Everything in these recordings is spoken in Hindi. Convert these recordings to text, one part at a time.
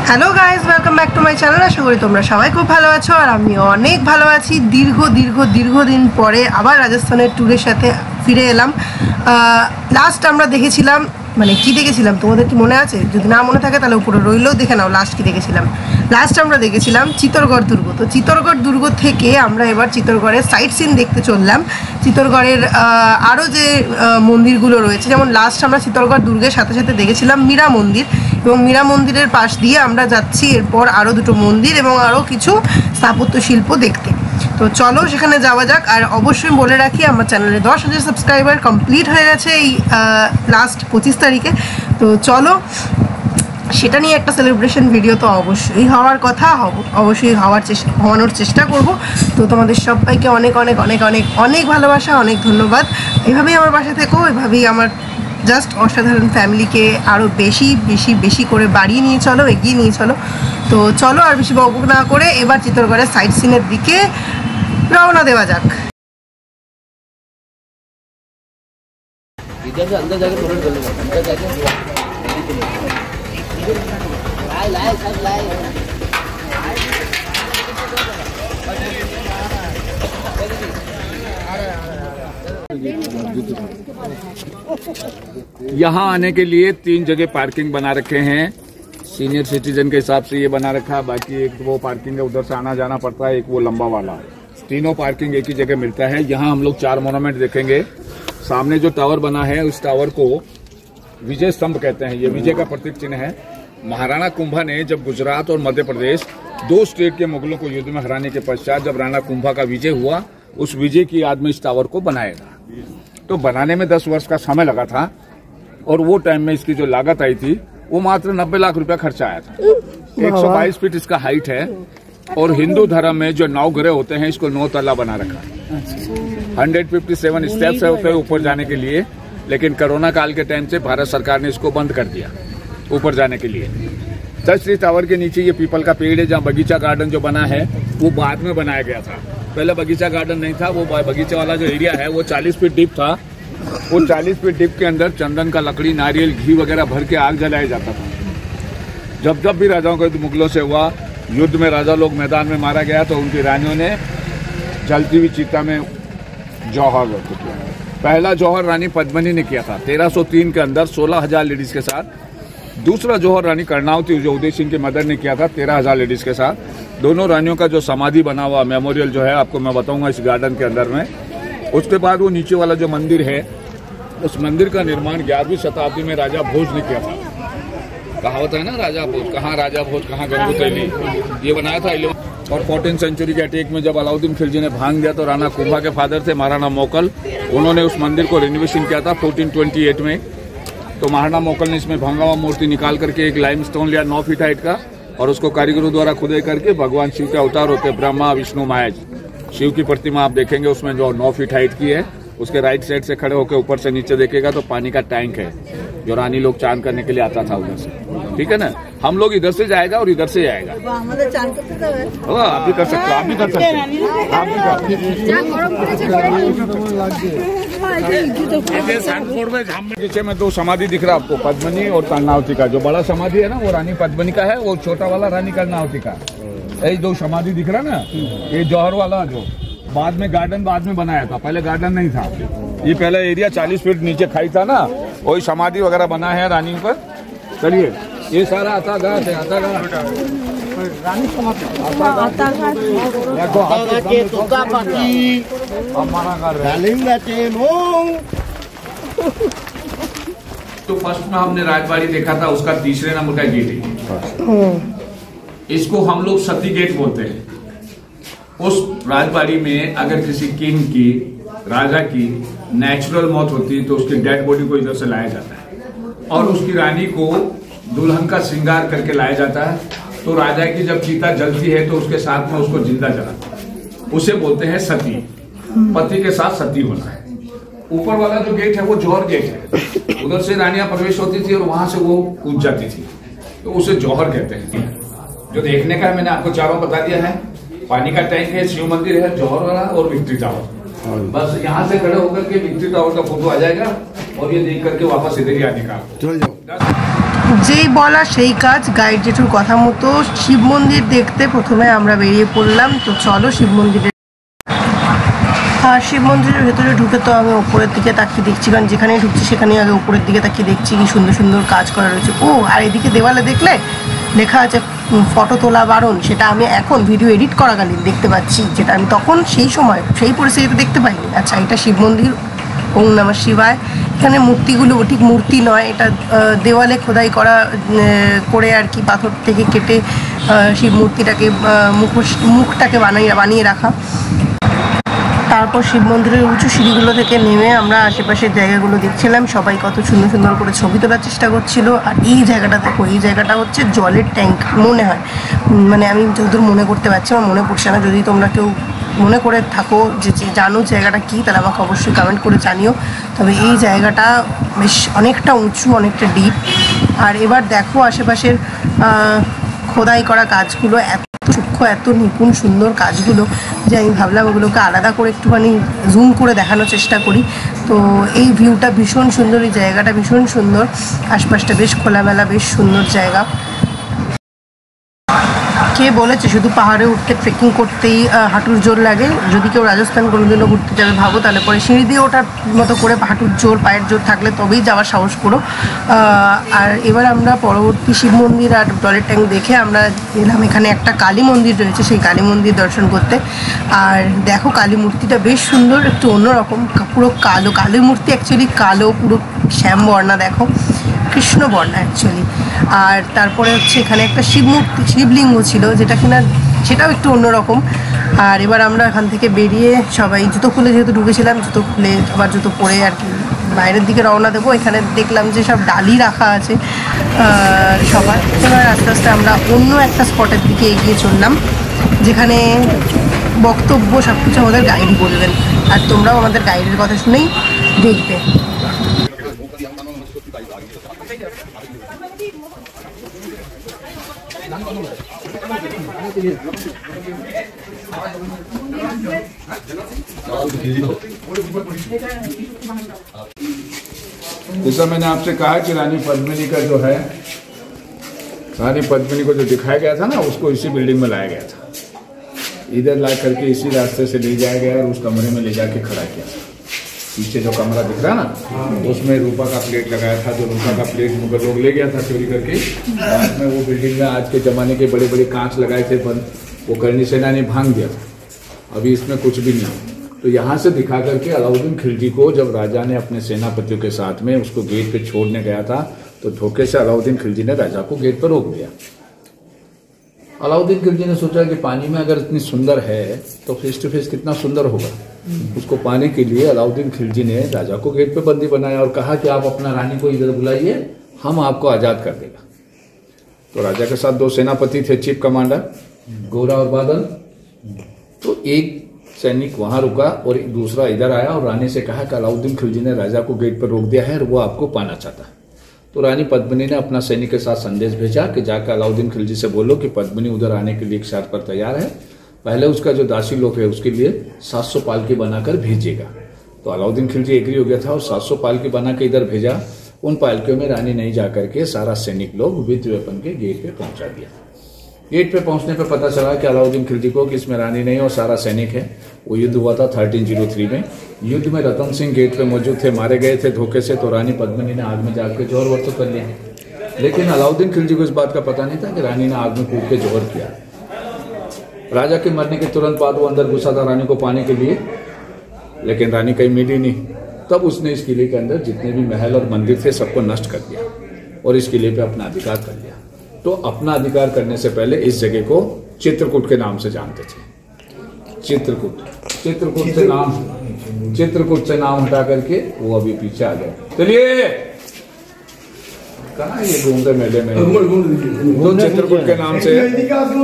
Hello guys, welcome back to my channel. আশা করি তোমরা সবাই খুব ভালো আছো আর আমি অনেক ভালো আছি। দীর্ঘদিন পরে আবার রাজস্থানের ট্যুরের সাথে ফিরে এলাম। লাস্ট আমরা দেখেছিলাম, মানে কি দেখেছিলাম তোমাদের কি মনে আছে? যদি না মনে থাকে তাহলে উপরে রইলেও দেখে নাও লাস্ট কি দেখেছিলাম। লাস্ট আমরা দেখেছিলাম চিত্তরগড় দুর্গ। তো চিত্তরগড় দুর্গ থেকে আমরা এবার চিত্তরগড়ের সাইট সিন দেখতে চললাম। চিত্তরগড়ের আরও যে মন্দিরগুলো রয়েছে, যেমন লাস্ট আমরা চিত্তরগড় দুর্গের সাথে সাথে দেখেছিলাম মীরা মন্দির, এবং মীরা মন্দিরের পাশ দিয়ে আমরা যাচ্ছি এরপর আরও দুটো মন্দির এবং আরও কিছু স্থাপত্য শিল্প দেখতে। তো চলো সেখানে যাওয়া যাক। আর অবশ্যই বলে রাখি, আমার চ্যানেলে 10,000 সাবস্ক্রাইবার কমপ্লিট হয়ে গেছে এই লাস্ট 25 তারিখে। তো চলো, সেটা নিয়ে একটা সেলিব্রেশন ভিডিও তো অবশ্যই হওয়ার কথা, অবশ্যই হওয়ানোর চেষ্টা করব। তো তোমাদের সবাইকে অনেক অনেক অনেক অনেক অনেক ভালোবাসা, অনেক ধন্যবাদ। এভাবেই আমার পাশে থেকো, এভাবেই আমার জাস্ট অসাধারণ ফ্যামিলিকে আরও বেশি করে বাড়িয়ে নিয়ে চলো, এগিয়ে নিয়ে চলো। তো চলো আর বেশি বকবক না করে এবার চিত্তরগড়ের সাইট সিনের দিকে রওনা দেওয়া যাক। यहाँ आने के लिए 3 जगह पार्किंग बना रखे हैं। सीनियर सिटीजन के हिसाब से ये बना रखा है। बाकी एक वो पार्किंग है, उधर से आना जाना पड़ता है। एक वो लंबा वाला, तीनों पार्किंग एक ही जगह मिलता है। यहाँ हम लोग 4 मोनूमेंट देखेंगे। सामने जो टावर बना है, उस टावर को विजय स्तंभ कहते हैं। ये विजय का प्रतीक चिन्ह है। महाराणा कुंभा ने जब गुजरात और मध्य प्रदेश 2 स्टेट के मुगलों को युद्ध में हराने के पश्चात जब राणा कुंभा का विजय हुआ, उस विजय की याद में इस टावर को बनाया था। तो बनाने में 10 वर्ष का समय लगा था, और वो टाइम में इसकी जो लागत आई थी वो मात्र 90 लाख रुपया खर्चा आया था। 122 फीट इसका हाइट है, और हिंदू धर्म में जो 9 ग्रह होते हैं, इसको 9 तल्ला बना रखा है। 157 स्टेप्स होते हैं ऊपर जाने के लिए, लेकिन कोरोना काल के टाइम से भारत सरकार ने इसको बंद कर दिया ऊपर जाने के लिए। जस्ट इस टावर के नीचे ये पीपल का पेड़ है, जहाँ बगीचा गार्डन जो बना है वो बाद में बनाया गया था। पहले बगीचा गार्डन नहीं था। वो बगीचा वाला जो एरिया है वो 40 फीट डीप था। वो 40 फीट डीप के अंदर चंदन का लकड़ी, नारियल, घी वगैरह भर के आग जलाया जाता था। जब भी राजाओं का युद्ध मुगलों से हुआ, युद्ध में राजा लोग मैदान में मारा गया, तो उनकी रानियों ने जलती हुई चिता में जौहर किया। पहला जौहर रानी पद्मिनी ने किया था 1303 के अंदर 16,000 लेडीज के साथ। दूसरा जौहर रानी कर्णावती जो उदय सिंह की मदर ने किया था 13,000 लेडीज के साथ। दोनों रानियों का जो समाधि बना हुआ मेमोरियल जो है, आपको मैं बताऊंगा इस गार्डन के अंदर में। उसके बाद वो नीचे वाला जो मंदिर है, उस मंदिर का निर्माण 11वीं शताब्दी में राजा भोज ने किया था। कहावत है ना, राजा भोज कहाँ गंगू तेली, ये बनाया था। और 14th सेंचुरी के अटैक में जब अलाउद्दीन खिलजी ने भांग दिया, तो राणा कुंभा के फादर थे महाराणा मोकल, उन्होंने उस मंदिर को रिनोवेशन किया था 1428 में। तो महाराणा मोकल ने इसमें भंगा हुआ मूर्ति निकाल करके एक लाइमस्टोन लिया 9 फीट हाइट का, और उसको कारीगरों द्वारा खुदाई करके भगवान शिव के अवतार होते ब्रह्मा, विष्णु, महेश, शिव की प्रतिमा आप देखेंगे उसमें जो 9 फीट हाइट की है। उसके राइट साइड से खड़े होकर ऊपर से नीचे देखेगा तो पानी का टैंक है, जो रानी लोग चांद करने के लिए आता था उधर से। ठीक है ना, हम लोग इधर से जाएगा और इधर से जाएगा। आप भी कर सकते हो, आप भी कर सकते हैं। नीचे में 2 समाधि दिख रहा है आपको, पद्मिनी और कर्णावती का। जो बड़ा समाधि है ना, वो रानी पद्मिनी का है, वो छोटा वाला रानी कर्णावती का। यही 2 समाधि दिख रहा ना, ये जौहर वाला जो बाद में गार्डन बाद में बनाया था, पहले गार्डन नहीं था। ये पहले एरिया 40 फीट नीचे खाई था ना, वही समाधि वगैरह बना है रानी पर। चलिए, ये सारा आता घाट है, आता घाट तो फर्स्ट में हमने राजबाड़ी देखा था, उसका 3रे नंबर का गेट है। इसको हम लोग सती गेट बोलते हैं। उस राजबाड़ी में अगर किसी किंग की, राजा की नेचुरल मौत होती है, तो उसकी डेड बॉडी को इधर से लाया जाता है, और उसकी रानी को दुल्हन का श्रृंगार करके लाया जाता है। तो राजा की जब चिता जलती है, तो उसके साथ में उसको जिंदा जलाते हैं। उसे बोलते हैं सती। पति के साथ सती होना है। ऊपर वाला जो गेट है वो जौहर गेट है। उधर से रानियां प्रवेश होती थी और वहां से वो कूद जाती थी, तो उसे जौहर कहते हैं। जो देखने का मैंने आपको चारों बता दिया है। पानी का टैंक है, शिव मंदिर है, जौहर वाला और विक्ट्री टावर। बस यहाँ से खड़े होकर के विक्ट्री टावर का फोटो आ जाएगा, और ये देख करके वापस इधर ही आने का। যেই বলা সেই কাজ, গাইড জেঠুর কথা মতো শিব মন্দির দেখতে প্রথমে আমরা বেরিয়ে পড়লাম। তো চলো শিব মন্দিরে। আর শিব মন্দিরের ভেতরে ঢুকে তো আমি ওপরের দিকে তাকিয়ে দেখছি, কারণ যেখানেই ঢুকছি সেখানেই আগে ওপরের দিকে তাকিয়ে দেখছি কি সুন্দর সুন্দর কাজ করা রয়েছে। ও আর এদিকে দেওয়ালে দেখলে লেখা আছে ফটো তোলা বারণ, সেটা আমি এখন ভিডিও এডিট করাকালীন দেখতে পাচ্ছি, যেটা আমি তখন সেই সময় সেই পরিস্থিতিতে দেখতে পাইনি। আচ্ছা, এটা শিব মন্দির, ওম নমঃ শিবায়। এখানে মূর্তিগুলো ঠিক মূর্তি নয়, এটা দেওয়ালে খোদাই করে আর কি, পাথর থেকে কেটে শিব মূর্তিটাকে মুখটাকে বানিয়ে রাখা। তারপর শিব মন্দিরের উঁচু সিঁড়িগুলো থেকে নেমে আমরা আশেপাশের জায়গাগুলো দেখছিলাম, সবাই কত সুন্দর সুন্দর করে ছবি তোলার চেষ্টা করছিল। আর এই জায়গাটা দেখো, এই জায়গাটা হচ্ছে জলের ট্যাঙ্ক মনে হয়, মানে আমি যতদূর মনে করতে পারছি আমার মনে পড়ছে না। যদি তোমরা কেউ মনে করে থাকো যে জানো জায়গাটা কী, তাহলে আমাকে অবশ্যই কমেন্ট করে জানিও। তবে এই জায়গাটা বেশ অনেকটা উঁচু, অনেকটা ডিপ। আর এবার দেখো আশেপাশের খোদাই করা কাজগুলো, এত সূক্ষ্ম, এত নিপুণ সুন্দর কাজগুলো যে আমি ভাবলাম ওগুলোকে আলাদা করে একটুখানি জুম করে দেখানোর চেষ্টা করি। তো এই ভিউটা ভীষণ সুন্দর, এই জায়গাটা ভীষণ সুন্দর, আশপাশটা বেশ খোলামেলা, বেশ সুন্দর জায়গা। কে বলেছে শুধু পাহাড়ে উঠতে ট্রেকিং করতেই হাঁটুর জোর লাগে? যদি কেউ রাজস্থান কোনোদিনও ঘুরতে যাবে ভাবো, তাহলে পরে সিঁড়ি দিয়ে ওঠার মতো করে হাঁটুর জোর, পায়ের জোর থাকলে তবেই যাওয়ার সাহস করো। আর এবার আমরা পরবর্তী শিব মন্দির আর জলের ট্যাঙ্ক দেখে আমরা এলাম, এখানে একটা কালী মন্দির রয়েছে, সেই কালী মন্দির দর্শন করতে। আর দেখো কালী মূর্তিটা বেশ সুন্দর, একটু অন্যরকম, পুরো কালো, কালী মূর্তি অ্যাকচুয়ালি কালো, পুরো শ্যাম বর্ণা, দেখো কৃষ্ণ বর্ণা অ্যাকচুয়ালি। আর তারপরে হচ্ছে এখানে একটা শিবলিঙ্গ ছিল, যেটা কিনা সেটাও একটু অন্যরকম। আর এবার আমরা এখান থেকে বেরিয়ে সবাই জুতো খুলে, যেহেতু ঢুকেছিলাম জুতো খুলে আবার জুতো পরে আর কি বাইরের দিকে রওনা দেবো। এখানে দেখলাম যে সব ডালি রাখা আছে সবার। এবার আস্তে আস্তে আমরা অন্য একটা স্পটের দিকে এগিয়ে চললাম, যেখানে বক্তব্য সব কিছু আমাদের গাইড বলবেন, আর তোমরাও আমাদের গাইডের কথা শুনেই দেখবে। जैसा मैंने आपसे कहा कि रानी पद्मिनी का जो है, रानी पद्मिनी को जो दिखाया गया था ना, उसको इसी बिल्डिंग में लाया गया था। इधर ला करके इसी रास्ते से ले जाया गया और उस कमरे में ले जाके खड़ा किया था। पीछे जो कमरा दिख रहा ना, उसमें रूपा का प्लेट लगाया था, जो रूपा का प्लेट मुगल लोग ले गया था चोरी करके। बाद में वो बिल्डिंग में आज के जमाने के बड़े बड़े कांच लगाए थे बंद, वो करनी सेना ने भांग दिया था। अभी इसमें कुछ भी नहीं। तो यहाँ से दिखा करके अलाउद्दीन खिलजी को जब राजा ने अपने सेनापतियों के साथ में उसको गेट पे छोड़ने गया था, तो धोखे से अलाउद्दीन खिलजी ने राजा को गेट पर रोक दिया। अलाउद्दीन खिलजी ने सोचा कि पानी में अगर इतनी सुंदर है तो फेस टू फेस कितना सुंदर होगा। उसको पाने के लिए अलाउद्दीन खिलजी ने राजा को गेट पे बंदी बनाया और कहा कि आप अपना रानी को इधर बुलाइए, हम आपको आजाद कर देगा। तो राजा के साथ दो सेनापति थे, चीफ कमांडर गोरा और बादल। तो एक सैनिक वहां रुका और दूसरा इधर आया और रानी से कहा कि अलाउद्दीन खिलजी ने राजा को गेट पर रोक दिया है और वो आपको पाना चाहता है। तो रानी पद्मिनी ने अपना सैनिक के साथ संदेश भेजा कि जाकर अलाउद्दीन खिलजी से बोलो कि पद्मिनी उधर आने के लिए एक शर्त पर तैयार है, पहले उसका जो दासी लोग है उसके लिए 700 पालकी बनाकर भेजेगा। तो अलाउद्दीन खिलजी एग्री हो गया था और 700 पालकी बना के इधर भेजा। उन पालकियों में रानी नहीं जाकर के सारा सैनिक लोग विद वेपन के गेट पे पहुंचा दिया। गेट पे पहुंचने पे पता चला कि अलाउद्दीन खिलजी को कि इसमें रानी नहीं और सारा सैनिक है। वो युद्ध हुआ था 1303 में। युद्ध में रतन सिंह गेट पे मौजूद थे, मारे गए थे धोखे से। तो रानी पद्मिनी ने आग में जाग के जौहर वर्त कर लिया, लेकिन अलाउद्दीन खिलजी को इस बात का पता नहीं था कि रानी ने आग में कूद के जौहर किया। राजा के मरने के तुरंत बाद वो अंदर घुसा था रानी को पाने के लिए, लेकिन रानी कहीं मिली नहीं। तब उसने इस किले के अंदर जितने भी महल और मंदिर थे सबको नष्ट कर दिया और इस किले पे अपना अधिकार कर लिया। तो अपना अधिकार करने से पहले इस जगह को चित्रकूट के नाम से जानते थे। चित्रकूट से नाम हटा करके वो अभी पीछे आ गए। चलिए कहाँ ये घूमते मेले में, तो चित्रकूट के नाम से,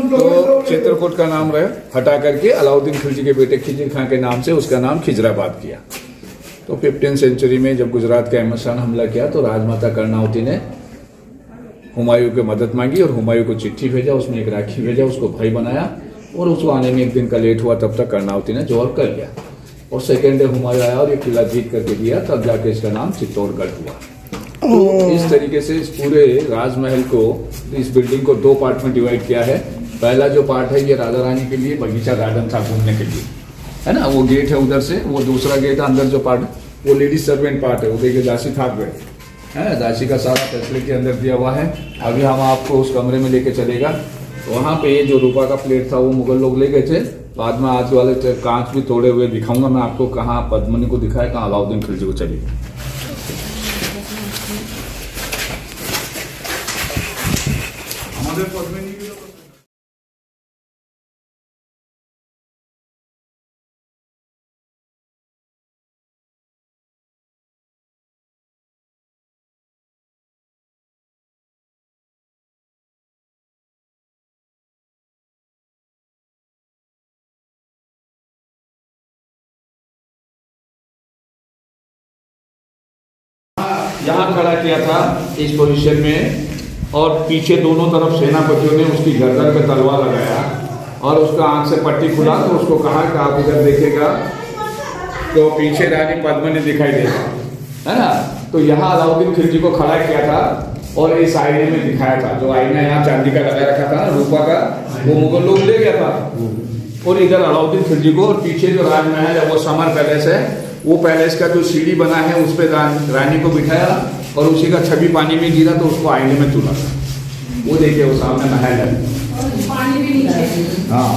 तो चित्रकूट का नाम रहे हटा करके अलाउद्दीन खिलजी के बेटे खिजिर खां के नाम से उसका नाम खिजराबाद किया। तो 15वीं सेंचुरी में जब गुजरात के अहमद शाह ने हमला किया तो राजमाता कर्णावती ने हुमायूं की मदद मांगी और हुमायूं को चिट्ठी भेजा, उसमें एक राखी भेजा, उसको भाई बनाया और उसको आने में एक दिन का लेट हुआ। तब तक कर्णावती ने जौहर कर लिया और सेकेंड डे हुमायूं आया और ये किला जीत करके दिया, तब जाके इसका नाम चित्तौड़गढ़ हुआ। तो इस तरीके से इस पूरे राजमहल को, इस बिल्डिंग को 2 पार्ट में डिवाइड किया है। पहला जो पार्ट है ये राजा रानी के लिए बगीचा गार्डन था घूमने के लिए, है ना, वो गेट है उधर से। वो दूसरा गेट है अंदर जो पार्ट, वो लेडीज सर्वेंट पार्ट है। वो देखिए दासी थाक गए है, दासी का सारा फैसले के अंदर दिया हुआ है। अभी हम आपको उस कमरे में लेके चलेगा। वहाँ पे जो रूपा का प्लेट था वो मुगल लोग ले गए थे। बाद में आज वाले कांच भी तोड़े हुए दिखाऊंगा मैं आपको, कहाँ पद्मनी को दिखाया, कहाँ अलाउद्दीन खिलजी को। चलिए हमारे पद्मनी यहाँ खड़ा किया था इस पोजीशन में, और पीछे दोनों तरफ सेनापतियों ने उसकी गर्दन पे तलवार लगाया और उसका आंख से पट्टी खुला। तो उसको कहा कि आप इधर देखेगा तो पीछे रानी पद्मनी दिखाई देगा, है ना। तो यहाँ अलाउद्दीन खिलजी को खड़ा किया था और इस आईने में दिखाया था। जो आईना यहाँ चांदी का लगा रखा था ना रूपा का, वो मुगल लोग ले गया था। और इधर अलाउद्दीन खिलजी को, और पीछे जो राजमहल है वो समर पैलेस है, वो पैलेस का जो सीढ़ी बना है उस पर रानी को बिठाया और उसी का छवि पानी में गिरा तो उसको आईने में तुला। वो देखिए वो सामने महल है, पानी भी नीचे। हाँ,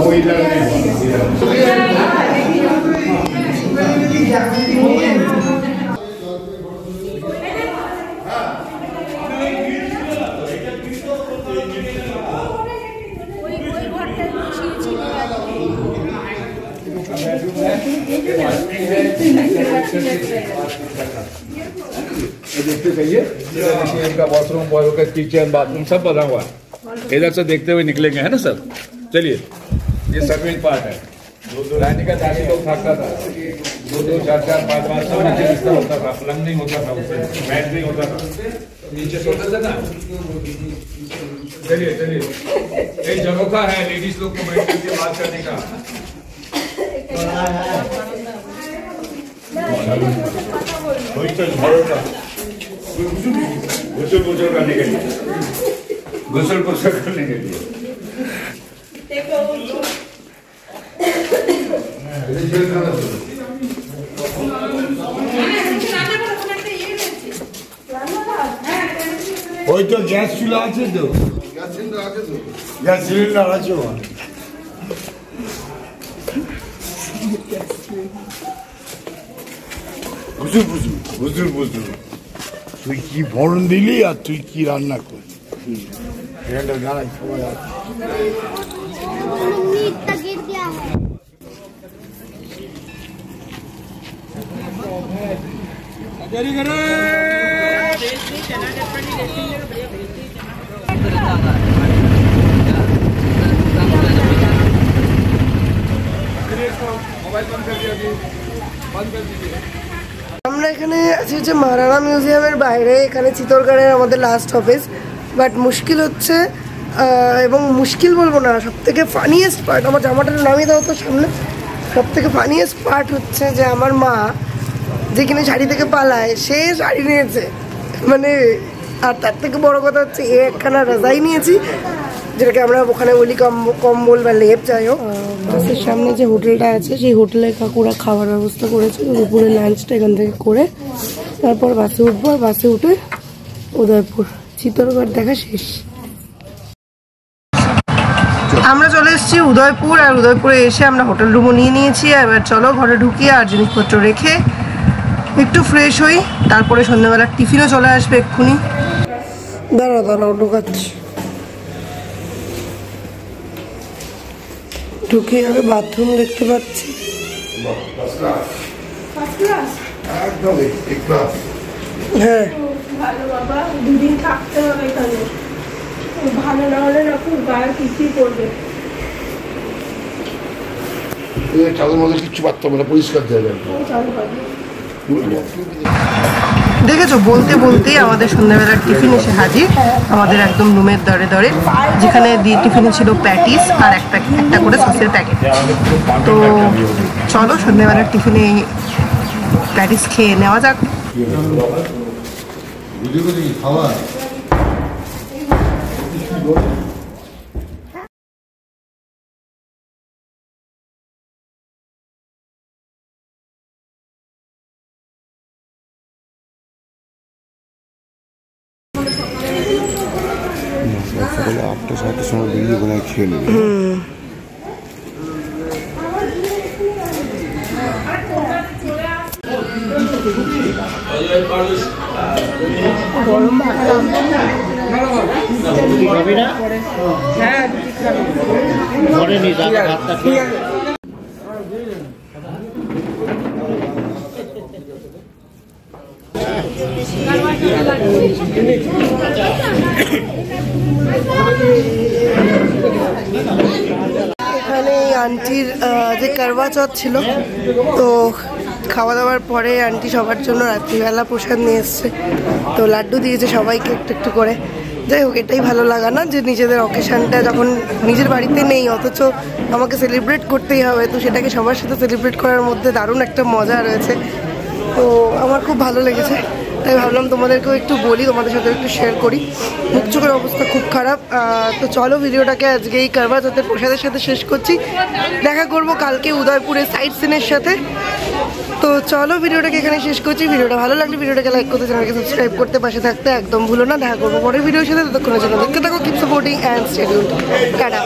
वो इधर देखते जाइए, इनका वॉशरूम, किचन, बाथरूम सब बना हुआ है। इधर से देखते हुए निकलेंगे, है ना सर। चलिए, ये सर्विंग पार्ट है। रानी का दादी लोग थाकता था, 2-2, 4-4, 5-5 सब नीचे बिस्तर होता था, पलंग नहीं होता था, उससे बेड नहीं होता था, नीचे सोते थे ना। चलिए चलिए, एक जगह है लेडीज लोग को बैठ करके बात करने का। गुसल करने के लिए, गुसल करने के लिए। ওই তো গ্যাস চুলা আছে, তো গ্যাস সিলিন্ডার আছে। বুঝু বুঝু বুঝু বুঝু, তুই কি ফোড়ন দিলি আর তুই কি রান্না করলি, গাড়াই সবাই আছে। আমরা এখানে আছি হচ্ছে মহারানা মিউজিয়ামের বাইরে, এখানে চিত্তরগড়ের আমাদের লাস্ট অফিস। বাট মুশকিল হচ্ছে, এবং মুশকিল বলবো না, সব থেকে ফানিয়েস্ট পার্ট, আমার জামাটা নামিয়ে দাও তো সামনে, সব থেকে ফানিয়েস্ট পার্ট হচ্ছে যে আমার মা যে কিনা শাড়ি থেকে পালায়, সে শাড়ি নিয়েছে মানে। আর তার থেকে বড় কথা হচ্ছে একখানা রাজাই নিয়েছি, যেটাকে আমরা ওখানে বলি কম্বল বা লেপ, যাই হোক। বাসের সামনে যে হোটেলটা আছে সেই হোটেলে কাকুরা খাবার ব্যবস্থা করেছে, দুপুরে লাঞ্চটা এখান থেকে করে তারপর বাসে উঠবো। আর বাসে উঠে উদয়পুর, চিত্তরগড় দেখা শেষ। আমরা চলে এসেছি উদয়পুর, আর উদয়পুরে এসে আমরা হোটেল রুমও নিয়ে নিয়েছি। এবার চলো ঘরে ঢুকিয়ে আর জিনিসপত্র রেখে একটু ফ্রেশ হই, তারপরে সন্ধ্যাবেলার টিফিনও চলে আসবে এক্ষুনি। দাঁড়াও ঢুকাচ্ছি। ঢুকে আগে বাথরুম দেখতে পাচ্ছি। হ্যাঁ ভালো বাবা, দুদিন থাকতে হবে এখানে, ভালো না হলে না খুব গায়ে কিছুই করবে। চালের মধ্যে কিচ্ছু পারতাম না, পরিষ্কার জায়গা। দেখেছো, বলতে বলতেই আমাদের সন্ধ্যাবেলার টিফিন এসে হাজির, আমাদের একদম রুমের দরে দরে, যেখানে টিফিনে ছিল প্যাটিস আর একটা করে সসের প্যাকেট। তো চলো সন্ধ্যাবেলার টিফিনে প্যাটিস খেয়ে নেওয়া যাক। সকালে 8টা-7টার সময় বেরিয়ে ওখানে খেয়ে নেবে। এখানে আন্টির যে করবা চৌথ ছিল, তো খাওয়া দাওয়ার পরে আন্টি সবার জন্য রাত্রিবেলা প্রসাদ নিয়ে এসছে। তো লাড্ডু দিয়েছে সবাইকে একটু একটু করে। যাই হোক, এটাই ভালো লাগা না যে নিজেদের অকেশানটা যখন নিজের বাড়িতে নেই অথচ আমাকে সেলিব্রেট করতেই হবে, তো সেটাকে সবার সাথে সেলিব্রেট করার মধ্যে দারুণ একটা মজা রয়েছে। তো আমার খুব ভালো লেগেছে, তাই ভাবলাম তোমাদেরকেও একটু বলি, তোমাদের সাথে একটু শেয়ার করি। মুখ চোখের অবস্থা খুব খারাপ। তো চলো ভিডিওটাকে আজকে এই করবা চৌথের প্রসাদের সাথে শেষ করছি। দেখা করব কালকে উদয়পুরের সাইট সিনের সাথে। তো চলো ভিডিওটাকে এখানে শেষ করছি। ভিডিওটা ভালো লাগলে ভিডিওটাকে লাইক করতে, চ্যানেলকে সাবস্ক্রাইব করতে, পাশে থাকতে একদম ভুলো না। দেখা করবো পরের ভিডিওর সাথে, ততক্ষণের জন্য দেখতে থাকো, keep supporting and stay tuned. Tata.